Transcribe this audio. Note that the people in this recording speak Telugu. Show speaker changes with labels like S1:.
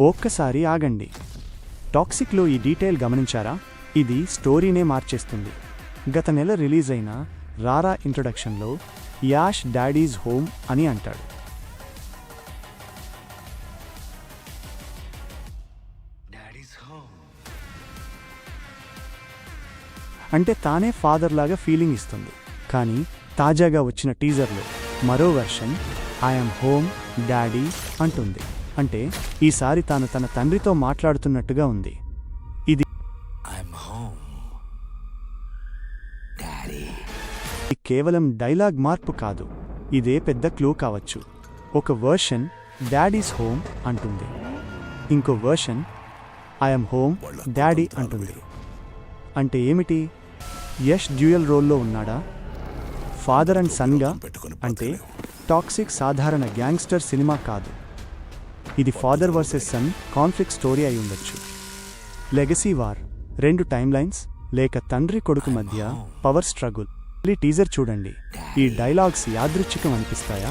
S1: ఒక్కసారి ఆగండి. టాక్సిక్లో ఈ డీటెయిల్ గమనించారా? ఇది స్టోరీనే మార్చేస్తుంది. గత నెల రిలీజ్ అయిన రారా ఇంట్రొడక్షన్లో యాష్ డాడీస్ హోమ్ అని అంటాడు. అంటే తానే ఫాదర్ లాగా ఫీలింగ్ ఇస్తుంది. కానీ తాజాగా వచ్చిన టీజర్లో మరో వెర్షన్ ఐఎమ్ హోమ్ డాడీ అంటుంది. అంటే ఈసారి తాను తన తండ్రితో మాట్లాడుతున్నట్టుగా ఉంది. ఇది కేవలం డైలాగ్ మార్పు కాదు, ఇదే పెద్ద క్లూ కావచ్చు. ఒక వర్షన్ డాడీస్ హోమ్ అంటుంది, ఇంకో వర్షన్ ఐఎమ్ హోమ్ డాడీ అంటుంది. అంటే ఏమిటి? యష్ డ్యూయల్ రోల్లో ఉన్నాడా? ఫాదర్ అండ్ సన్గా? అంటే టాక్సిక్ సాధారణ గ్యాంగ్స్టర్ సినిమా కాదు. ఇది father versus son conflict story అయి ఉండొచ్చు. లెగసీ వార్, 2 టైమ్లైన్స్, లేక తండ్రి కొడుకు మధ్య పవర్ స్ట్రగుల్. టీజర్ చూడండి. ఈ డైలాగ్స్ యాదృచ్ఛికం అనిపిస్తాయా?